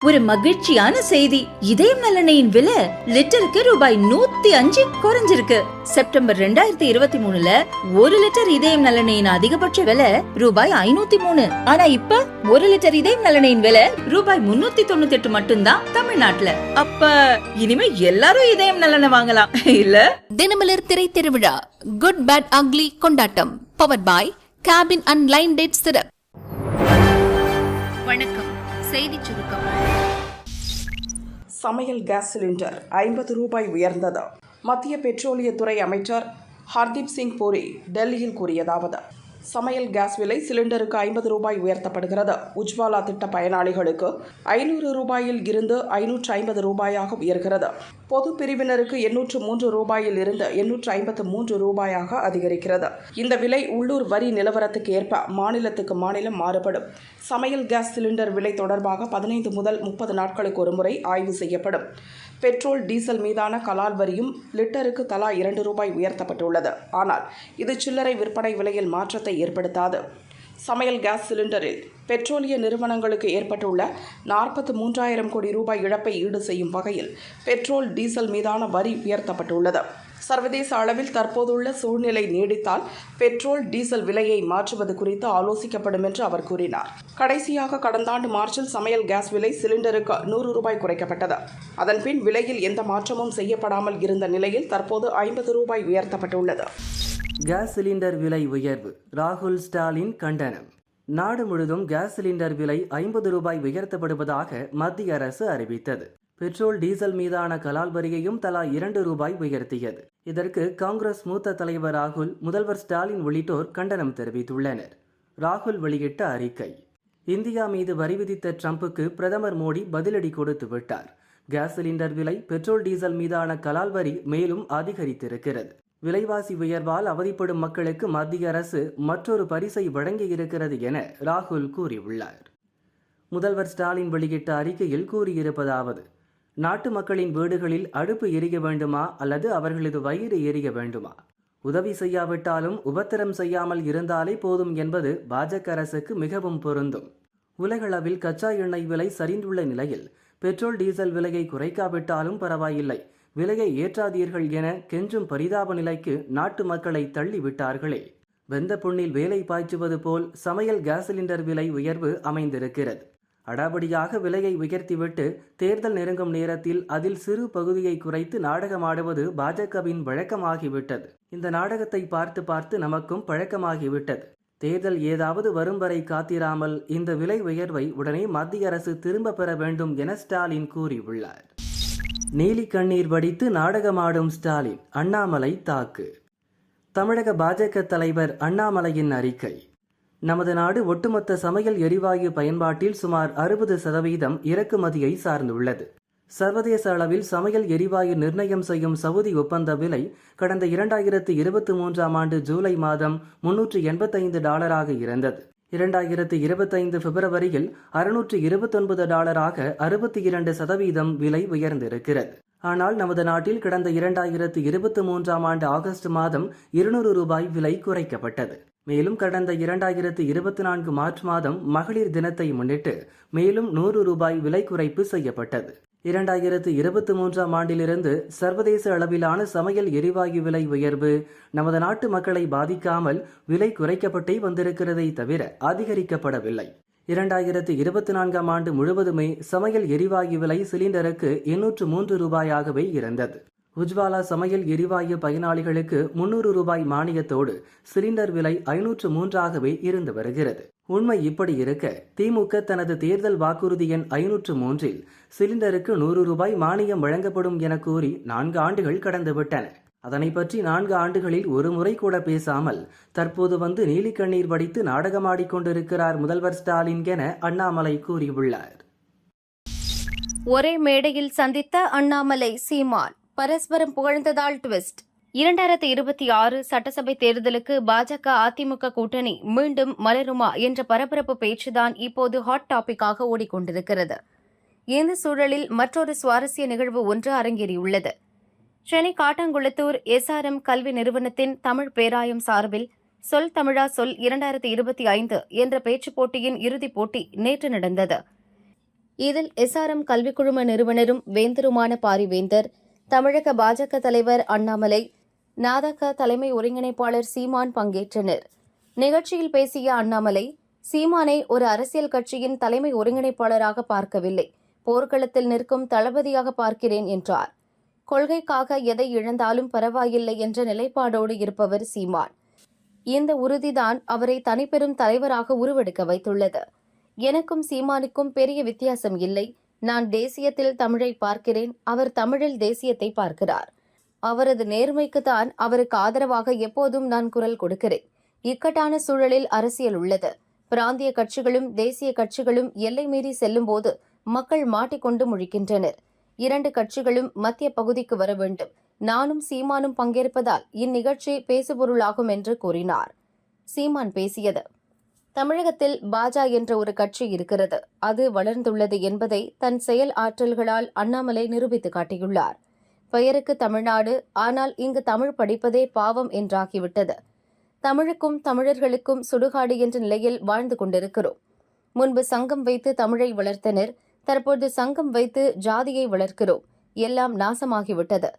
ஒரு மகிழ்ச்சியான செய்தி. இதயம் நலனையின் விலை லிட்டருக்கு ரூபாய் 105 குறைஞ்சிருக்கு. செப்டம்பர் 2023ல 1 லிட்டர் இதயம் நலனையின் அதிகபட்ச விலை ரூபாய் 503. ஆனா இப்ப 1 லிட்டர் இதயம் நலனையின் விலை ரூபாய் 398 மட்டும்தான் தமிழ்நாட்டுல. அப்ப இனிமே எல்லாரும் இதயம் நலனை வாங்கலாம் இல்ல? தினமலர் திரை திருவிழா குட் பேட் அக்லி கொண்டாட்டம் powered by cabin and lion date syrup. வணக்கம். செய்தி சுருக்கம். சமையல் கேஸ் சிலிண்டர் 50 ரூபாய் உயர்ந்தது. மத்திய பெட்ரோலியத்துறை அமைச்சர் ஹர்தீப் சிங் பூரி டெல்லியில் கூறியதாவது: சமையல் கேஸ் விலை சிலிண்டருக்கு 50 ரூபாய் உயர்த்தப்படுகிறது. உஜ்வாலா திட்ட பயனாளிகளுக்கு 500 ரூபாயில் இருந்து 550 ரூபாயாக உயர்கிறது. பொது பிரிவினருக்கு 803 ரூபாயில் இருந்து 853 ரூபாயாக அதிகரிக்கிறது. இந்த விலை உள்ளூர் வரி நிலவரத்துக்கு ஏற்ப மாநிலத்துக்கு மாநிலம் மாறுபடும். சமையல் கேஸ் சிலிண்டர் விலை தொடர்பாக 15 முதல் 30 நாட்களுக்கு ஒருமுறை ஆய்வு செய்யப்படும். பெட்ரோல், டீசல் மீதான கலால் வரியும் லிட்டருக்கு தலா 2 ரூபாய் உயர்த்தப்பட்டுள்ளது. ஆனால் இது சில்லறை விற்பனை விலையில் மாற்றத்தை ஏற்படுத்தாது. சமையல் கேஸ் சிலிண்டரில் பெட்ரோலிய நிறுவனங்களுக்கு ஏற்பட்டுள்ள 43,000 கோடி ரூபாய் இழப்பை ஈடு செய்யும் வகையில் பெட்ரோல், டீசல் மீதான வரி உயர்த்தப்பட்டுள்ளது. சர்வதேச அளவில் தற்போதுள்ள சூழ்நிலை நீடித்தால் பெட்ரோல், டீசல் விலையை மாற்றுவது குறித்து ஆலோசிக்கப்படும் என்று அவர் கூறினார். கடைசியாக கடந்த ஆண்டு மார்ச்சில் சமையல் கேஸ் விலை சிலிண்டருக்கு 100 ரூபாய் குறைக்கப்பட்டது. அதன்பின் விலையில் எந்த மாற்றமும் செய்யப்படாமல் இருந்த நிலையில் தற்போது 50 ரூபாய் உயர்த்தப்பட்டுள்ளது. கேஸ் சிலிண்டர் விலை உயர்வு. ராகுல், ஸ்டாலின் கண்டனம். நாடு முழுவதும் கேஸ் சிலிண்டர் விலை 50 ரூபாய் உயர்த்தப்படுவதாக மத்திய அரசு அறிவித்தது. பெட்ரோல், டீசல் மீதான கலால் வரியையும் தலா 2 ரூபாய் உயர்த்தியது. இதற்கு காங்கிரஸ் மூத்த தலைவர் ராகுல், முதல்வர் ஸ்டாலின் உள்ளிட்டோர் கண்டனம் தெரிவித்துள்ளனர். ராகுல் வெளியிட்ட அறிக்கை: இந்தியா மீது வரி விதித்த ட்ரம்புக்கு பிரதமர் மோடி பதிலடி கொடுத்து விட்டார். கேஸ் சிலிண்டர் விலை, பெட்ரோல், டீசல் மீதான கலால் வரி மேலும் அதிகரித்திருக்கிறது. விலைவாசி உயர்வால் அவதிப்படும் மக்களுக்கு மத்திய அரசு மற்றொரு பரிசை வழங்கியிருக்கிறது என ராகுல் கூறியுள்ளார். முதல்வர் ஸ்டாலின் வெளியிட்ட அறிக்கையில் கூறியிருப்பதாவது: நாட்டு மக்களின் வீடுகளில் அடுப்பு எரிய வேண்டுமா அல்லது அவர்களது வயிறு எரிய வேண்டுமா? உதவி செய்யாவிட்டாலும் உபத்திரம் செய்யாமல் இருந்தாலே போதும் என்பது பாஜக அரசுக்கு மிகவும் பொருந்தும். உலகளவில் கச்சா எண்ணெய் விலை சரிந்துள்ள நிலையில் பெட்ரோல், டீசல் விலையை குறைக்காவிட்டாலும் பரவாயில்லை, விலையை ஏற்றாதீர்கள் என கெஞ்சும் பரிதாப நிலைக்கு நாட்டு மக்களை தள்ளிவிட்டார்களே. வெந்த புண்ணில் வேலை பாய்ச்சுவது போல் சமையல் கேஸ் சிலிண்டர் விலை உயர்வு அமைந்திருக்கிறது. அடாபடியாக விலையை உயர்த்திவிட்டு தேர்தல் நெருங்கும் நேரத்தில் அதில் சிறு பகுதியை குறைத்து நாடகமாடுவது பாஜகவின் வழக்கமாகிவிட்டது. இந்த நாடகத்தை பார்த்து பார்த்து நமக்கும் பழக்கமாகிவிட்டது. தேர்தல் ஏதாவது வரும் வரை காத்திராமல் இந்த விலை உயர்வை உடனே மத்திய அரசு திரும்ப பெற வேண்டும் என ஸ்டாலின் கூறியுள்ளார். நீலி கண்ணீர் வடித்து நாடகமாடும் ஸ்டாலின், அண்ணாமலை தாக்கு. தமிழக பாஜக தலைவர் அண்ணாமலையின் அறிக்கை: நமது நாடு ஒட்டுமொத்த சமையல் எரிவாயு பயன்பாட்டில் சுமார் 60% இறக்குமதியை சார்ந்துள்ளது. சர்வதேச அளவில் சமையல் எரிவாயு நிர்ணயம் செய்யும் சவுதி ஒப்பந்த விலை கடந்த 2023ஆம் ஆண்டு ஜூலை மாதம் $385 இருந்தது. 2025 பிப்ரவரியில் $629, 62% விலை உயர்ந்திருக்கிறது. ஆனால் நமது நாட்டில் கடந்த 2023ஆம் ஆண்டு ஆகஸ்ட் மாதம் 200 ரூபாய் விலை குறைக்கப்பட்டது. மேலும் கடந்த 2024 மார்ச் மாதம் மகளிர் தினத்தை முன்னிட்டு மேலும் 100 ரூபாய் விலை குறைப்பு செய்யப்பட்டது. 2023ஆம் ஆண்டிலிருந்து சர்வதேச அளவிலான சமையல் எரிவாயு விலை உயர்வு நமது நாட்டு மக்களை பாதிக்காமல் விலை குறைக்கப்பட்டே வந்திருக்கிறதை தவிர அதிகரிக்கப்படவில்லை. 2024ஆம் ஆண்டு முழுவதுமே சமையல் எரிவாயு விலை சிலிண்டருக்கு 803 ரூபாயாகவே இருந்தது. உஜ்வாலா சமையல் எரிவாயு பயனாளிகளுக்கு 300 ரூபாய் மானியத்தோடு சிலிண்டர் விலை 503ஆகவே இருந்து வருகிறது. உண்மை இப்படி இருக்க திமுக தனது தேர்தல் வாக்குறுதி எண் 503இல் சிலிண்டருக்கு 100 ரூபாய் மானியம் வழங்கப்படும் என கூறி 4 ஆண்டுகள் கடந்துவிட்டன. அதனை பற்றி 4 ஆண்டுகளில் ஒரு முறை கூட பேசாமல் தற்போது வந்து நீலி கண்ணீர் வடித்து நாடகமாடிக்கொண்டிருக்கிறார் முதல்வர் ஸ்டாலின் என அண்ணாமலை கூறியுள்ளார். ஒரே மேடையில் சந்தித்த அண்ணாமலை, சீமான் பரஸ்பரம் புகழ்ந்ததால் ட்விஸ்ட். 2026 சட்டசபை தேர்தலுக்கு பாஜக, அதிமுக கூட்டணி மீண்டும் மலருமா என்ற பரபரப்பு பேச்சுதான் இப்போது ஹாட் டாபிக்காக ஓடிக்கொண்டிருக்கிறது. இந்த சூழலில் மற்றொரு சுவாரஸ்ய நிகழ்வு ஒன்று அரங்கேறியுள்ளது. சென்னை காட்டாங்குளத்தூர் SRM கல்வி நிறுவனத்தின் தமிழ் பேராயம் சார்பில் சொல் தமிழா சொல் 2025 என்ற பேச்சுப் போட்டியின் இறுதிப் போட்டி நேற்று நடந்தது. இதில் SRM கல்விக் குழும நிறுவனரும் வேந்தருமான பாரிவேந்தர், தமிழக பாஜக தலைவர் அண்ணாமலை, நாதக தலைமை ஒருங்கிணைப்பாளர் சீமான் பங்கேற்றனர். நிகழ்ச்சியில் பேசிய அண்ணாமலை, சீமானை ஒரு அரசியல் கட்சியின் தலைமை ஒருங்கிணைப்பாளராக பார்க்கவில்லை, போர்க்களத்தில் நிற்கும் தளபதியாக பார்க்கிறேன் என்றார். கொள்கைக்காக எதை இழந்தாலும் பரவாயில்லை என்ற நிலைப்பாடோடு இருப்பவர் சீமான். இந்த உறுதிதான் அவரை தனிப்பெரும் தலைவராக உருவெடுக்க வைத்துள்ளது. எனக்கும் சீமானுக்கும் பெரிய வித்தியாசம் இல்லை. நான் தேசியத்தில் தமிழை பார்க்கிறேன், அவர் தமிழில் தேசியத்தை பார்க்கிறார். அவரது நேர்மைக்குத்தான் அவருக்கு ஆதரவாக எப்போதும் நான் குரல் கொடுக்கிறேன். இக்கட்டான சூழலில் அரசியல் உள்ளது. பிராந்திய கட்சிகளும் தேசிய கட்சிகளும் எல்லை மீறி செல்லும்போது மக்கள் மாட்டிக்கொண்டு முழிக்கின்றனர். 2 கட்சிகளும் மத்திய பகுதிக்கு வர வேண்டும். நானும் சீமானும் பங்கேற்பதால் இந்நிகழ்ச்சி பேசுபொருளாகும் என்று கூறினார். சீமான் பேசியது, தமிழகத்தில் பாஜ என்ற ஒரு கட்சி இருக்கிறது. அது வளர்ந்துள்ளது என்பதை தன் செயல் ஆற்றல்களால் அண்ணாமலை நிரூபித்து காட்டியுள்ளார். பெயருக்கு தமிழ்நாடு, ஆனால் இங்கு தமிழ் படிப்பதே பாவம் என்றாகிவிட்டது. தமிழுக்கும் தமிழர்களுக்கும் சுடுகாடு என்ற நிலையில் வாழ்ந்து கொண்டிருக்கிறோம். முன்பு சங்கம் வைத்து தமிழை வளர்த்தனர். தற்போது சங்கம் வைத்து ஜாதியை வளர்க்கிறோம். எல்லாம் நாசமாகிவிட்டது.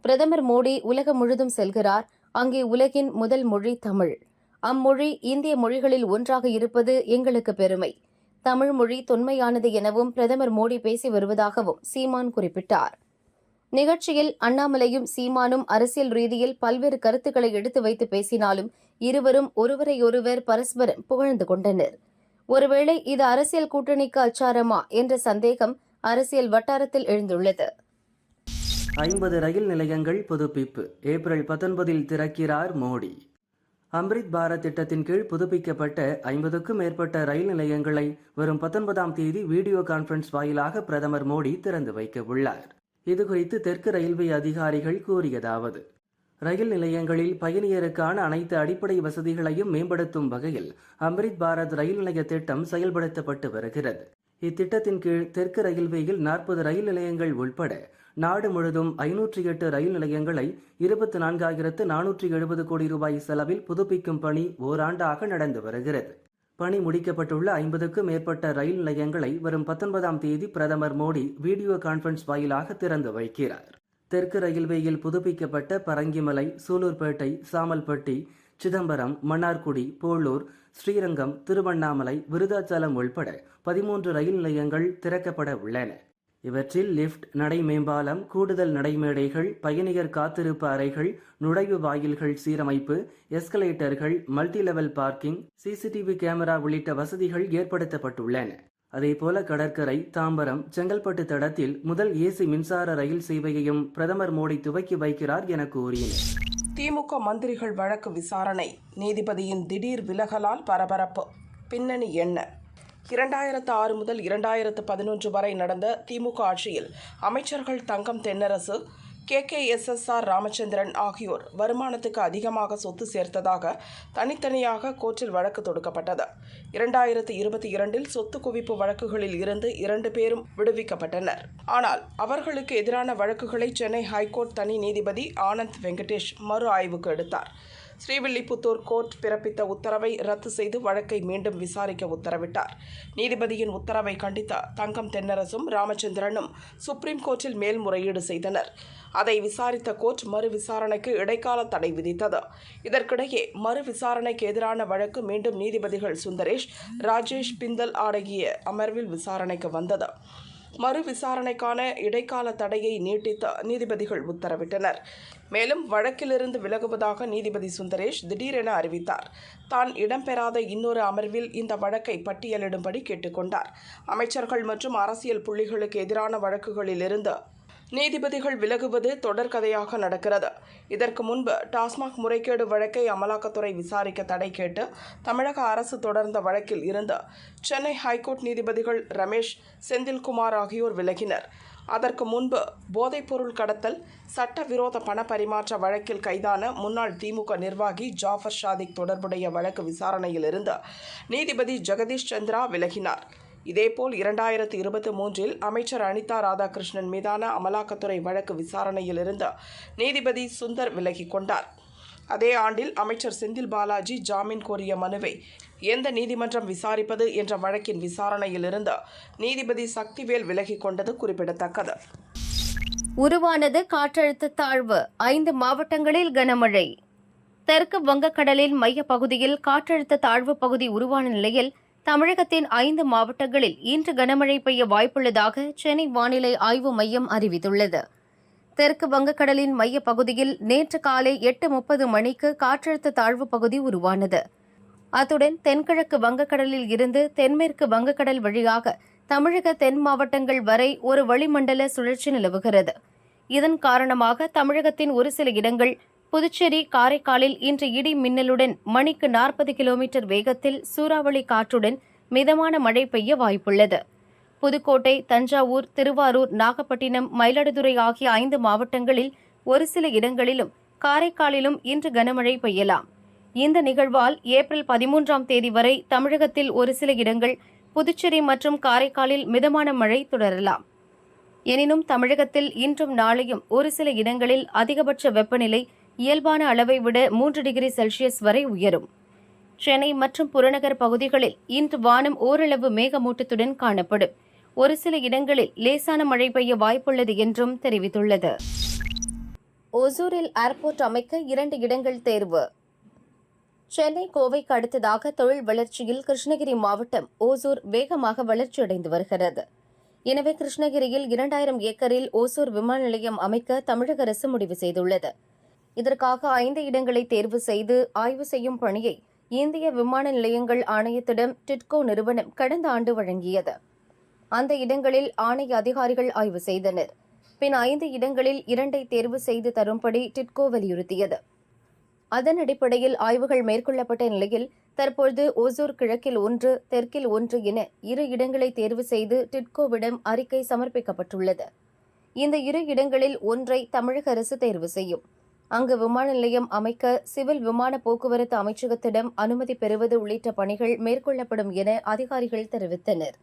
பிரதமர் மோடி உலகம் முழுதும் செல்கிறார். அங்கே உலகின் முதல் மொழி தமிழ். அம்மொழி இந்திய மொழிகளில் ஒன்றாக இருப்பது எங்களுக்கு பெருமை. தமிழ் மொழி தொன்மையானது எனவும் பிரதமர் மோடி பேசி வருவதாகவும் சீமான் குறிப்பிட்டார். நிகழ்ச்சியில் அண்ணாமலையும் சீமானும் அரசியல் ரீதியில் பல்வேறு கருத்துக்களை எடுத்து வைத்து பேசினாலும் இருவரும் ஒருவரையொருவர் பரஸ்பரம் புகழ்ந்து கொண்டனர். ஒருவேளை இது அரசியல் கூட்டணிக்கு அச்சாரமா என்ற சந்தேகம் அரசியல் வட்டாரத்தில் எழுந்துள்ளது. 50 ரயில் நிலையங்கள் புதுப்பிப்பு ஏப்ரல் 19 திறக்கிறார் மோடி. அம்ரித் பாரத் திட்டத்தின் கீழ் புதுப்பிக்கப்பட்ட 50க்கும் மேற்பட்ட ரயில் நிலையங்களை வரும் 19ஆம் தேதி வீடியோ கான்பரன்ஸ் வாயிலாக பிரதமர் மோடி திறந்து வைக்க உள்ளார். இதுகுறித்து தெற்கு ரயில்வே அதிகாரிகள் கூறியதாவது, ரயில் நிலையங்களில் பயணியருக்கான அனைத்து அடிப்படை வசதிகளையும் மேம்படுத்தும் வகையில் அம்ரித் பாரத் ரயில் நிலைய திட்டம் செயல்படுத்தப்பட்டு வருகிறது. இத்திட்டத்தின் கீழ் தெற்கு ரயில்வேயில் 40 ரயில் நிலையங்கள் உட்பட நாடு முழுதும் 508 ரயில் நிலையங்களை 24,470 கோடி ரூபாய் செலவில் புதுப்பிக்கும் பணி ஓராண்டாக நடந்து வருகிறது. பணி முடிக்கப்பட்டுள்ள 50க்கும் மேற்பட்ட ரயில் நிலையங்களை வரும் 19ஆம் தேதி பிரதமர் மோடி வீடியோ கான்பரன்ஸ் வாயிலாக திறந்து வைக்கிறார். தெற்கு ரயில்வேயில் புதுப்பிக்கப்பட்ட பரங்கிமலை, சூலூர்பேட்டை, சாமல்பட்டி, சிதம்பரம், மன்னார்குடி, போளூர், ஸ்ரீரங்கம், திருவண்ணாமலை, விருதாச்சலம் உள்பட 13 ரயில் நிலையங்கள் திறக்கப்பட உள்ளன. இவற்றில் லிப்ட், நடை மேம்பாலம், கூடுதல் நடைமேடைகள், பயணியர் காத்திருப்பு அறைகள், நுழைவு வாயில்கள் சீரமைப்பு, எஸ்கலேட்டர்கள், multi level parking, CCTV camera உள்ளிட்ட வசதிகள் ஏற்படுத்தப்பட்டுள்ளன. அதேபோல கடற்கரை, தாம்பரம், செங்கல்பட்டு தடத்தில் முதல் ஏசி மின்சார ரயில் சேவையையும் பிரதமர் மோடி துவக்கி வைக்கிறார் என கூறினார். திமுக மந்திரிகள் வழக்கு விசாரணை, நீதிபதியின் திடீர் விலகலால் பரபரப்பு. பின்னணி என்ன? 2006 முதல் 2011 வரை நடந்த திமுக ஆட்சியில் அமைச்சர்கள் தங்கம் தென்னரசு, KKSSR ராமச்சந்திரன் ஆகியோர் வருமானத்துக்கு அதிகமாக சொத்து சேர்த்ததாக தனித்தனியாக கோர்ட்டில் வழக்கு தொடுக்கப்பட்டது. 2022 சொத்து குவிப்பு வழக்குகளில் இருந்து 2 பேரும் விடுவிக்கப்பட்டனர். ஆனால் அவர்களுக்கு எதிரான வழக்குகளை சென்னை ஹைகோர்ட் தனி நீதிபதி ஆனந்த் வெங்கடேஷ் மறு ஆய்வுக்கு எடுத்தார். ஸ்ரீவில்லிபுத்தூர் கோர்ட் பிறப்பித்த உத்தரவை ரத்து செய்து வழக்கை மீண்டும் விசாரிக்க உத்தரவிட்டார். நீதிபதியின் உத்தரவை கண்டித்த தங்கம் தென்னரசும் ராமச்சந்திரனும் சுப்ரீம் கோர்ட்டில் மேல்முறையீடு செய்தனர். அதை விசாரித்த கோர்ட் மறு விசாரணைக்கு இடைக்கால தடை விதித்தது. இதற்கிடையே மறு விசாரணைக்கு எதிரான வழக்கு மீண்டும் நீதிபதிகள் சுந்தரேஷ், ராஜேஷ் பிந்தல் அடங்கிய அமர்வில் விசாரணைக்கு வந்தது. மறு விசாரணைக்கான இடைக்கால தடையை நீட்டித்த நீதிபதிகள் உத்தரவிட்டனர். மேலும் வழக்கிலிருந்து விலகுவதாக நீதிபதி சுந்தரேஷ் திடீரென அறிவித்தார். தான் இடம்பெறாத இன்னொரு அமர்வில் இந்த வழக்கை பட்டியலிடும்படி கேட்டுக்கொண்டார். அமைச்சர்கள் மற்றும் அரசியல் புள்ளிகளுக்கு எதிரான வழக்குகளிலிருந்து நீதிபதிகள் விலகுவது தொடர்கதையாக நடக்கிறது. இதற்கு முன்பு டாஸ்மாக் முறைகேடு வழக்கை அமலாக்கத்துறை விசாரிக்க தடை கேட்டு தமிழக அரசு தொடர்ந்த வழக்கில் இருந்து சென்னை ஹைகோர்ட் நீதிபதிகள் ரமேஷ், செந்தில்குமார் ஆகியோர் விலகினர். அதற்கு முன்பு போதைப்பொருள் கடத்தல், சட்டவிரோத பண பரிமாற்ற வழக்கில் கைதான முன்னாள் திமுக நிர்வாகி ஜாஃபர் ஷாதிக் தொடர்புடைய வழக்கு விசாரணையில் இருந்து நீதிபதி ஜெகதீஷ் சந்திரா விலகினார். இதேபோல் 2023 அமைச்சர் அனிதா ராதாகிருஷ்ணன் மீதான அமலாக்கத்துறை வழக்கு விசாரணையில் இருந்து நீதிபதி சுந்தர் விலகிக் கொண்டார். அதே ஆண்டில் அமைச்சர் செந்தில் பாலாஜி ஜாமீன் கோரிய மனுவை எந்த நீதிமன்றம் விசாரிப்பது என்ற வழக்கின் விசாரணையில் இருந்து நீதிபதி சக்திவேல் விலகிக் கொண்டது குறிப்பிடத்தக்கது. உருவானது காற்றழுத்த தாழ்வு, 5 மாவட்டங்களில் கனமழை. தெற்கு வங்கக்கடலின் மைய பகுதியில் காற்றழுத்த தாழ்வு பகுதி உருவான நிலையில் தமிழகத்தின் 5 மாவட்டங்களில் இன்று கனமழை பெய்ய வாய்ப்புள்ளதாக சென்னை வானிலை ஆய்வு மையம் அறிவித்துள்ளது. தெற்கு வங்கக்கடலின் மைய பகுதியில் நேற்று காலை 8:30 மணிக்கு காற்றழுத்த தாழ்வு பகுதி உருவானது. அத்துடன் தென்கிழக்கு வங்கக்கடலில் இருந்து தென்மேற்கு வங்கக்கடல் வழியாக தமிழக தென் மாவட்டங்கள் வரை ஒரு வளிமண்டல சுழற்சி நிலவுகிறது. இதன் காரணமாக தமிழகத்தின் ஒரு சில இடங்கள், புதுச்சேரி, காரைக்காலில் இன்று இடி மின்னலுடன் மணிக்கு 40 கிலோமீட்டர் வேகத்தில் சூறாவளி காற்றுடன் மிதமான மழை பெய்ய வாய்ப்புள்ளது. புதுக்கோட்டை, தஞ்சாவூர், திருவாரூர், நாகப்பட்டினம், மயிலாடுதுறை ஆகிய 5 மாவட்டங்களில் ஒரு சில இடங்களிலும் காரைக்காலிலும் இன்று கனமழை பெய்யலாம். இந்த நிகழ்வால் ஏப்ரல் 13ஆம் தேதி வரை தமிழகத்தில் ஒரு சில இடங்கள், புதுச்சேரி மற்றும் காரைக்காலில் மிதமான மழை தொடரலாம். எனினும் தமிழகத்தில் இன்றும் நாளையும் ஒரு சில இடங்களில் அதிகபட்ச வெப்பநிலை இயல்பான அளவை விட 3 டிகிரி செல்சியஸ் வரை உயரும். சென்னை மற்றும் புறநகர் பகுதிகளில் இன்று வானம் ஓரளவு மேகமூட்டத்துடன் காணப்படும். ஒரு சில இடங்களில் லேசான மழை பெய்ய வாய்ப்புள்ளது என்றும் தெரிவித்துள்ளது. ஒசூரில் ஏர்போர்ட் அமைக்க 2 இடங்கள் தேர்வு. சென்னை, கோவைக்கு அடுத்ததாக தொழில் வளர்ச்சியில் கிருஷ்ணகிரி மாவட்டம் ஓசூர் வேகமாக வளர்ச்சியடைந்து வருகிறது. எனவே கிருஷ்ணகிரியில் 2000 ஏக்கரில் ஓசூர் விமான நிலையம் அமைக்க தமிழக அரசு முடிவு செய்துள்ளது. இதற்காக 5 இடங்களை தேர்வு செய்து ஆய்வு செய்யும் பணியை இந்திய விமான நிலையங்கள் ஆணையத்திடம் டிட்கோ நிறுவனம் கடந்த ஆண்டு வழங்கியது. அந்த இடங்களில் ஆணைய அதிகாரிகள் ஆய்வு செய்தனர். பின் 5 இடங்களில் 2ஐ தேர்வு செய்து தரும்படி டிட்கோ வலியுறுத்தியது. அதன் அடிப்படையில் ஆய்வுகள் மேற்கொள்ளப்பட்ட நிலையில் தற்போது ஓசூர் கிழக்கில் 1, தெற்கில் 1 என 2 இடங்களை தேர்வு செய்து டிட்கோவிடம் அறிக்கை சமர்ப்பிக்கப்பட்டுள்ளது. இந்த 2 இடங்களில் 1ஐ தமிழக அரசு தேர்வு செய்யும். அங்கு விமான நிலையம் அமைக்க சிவில் விமான போக்குவரத்து அமைச்சகத்திடம் அனுமதி பெறுவது உள்ளிட்ட பணிகள் மேற்கொள்ளப்படும் என அதிகாரிகள் தெரிவித்தனர்.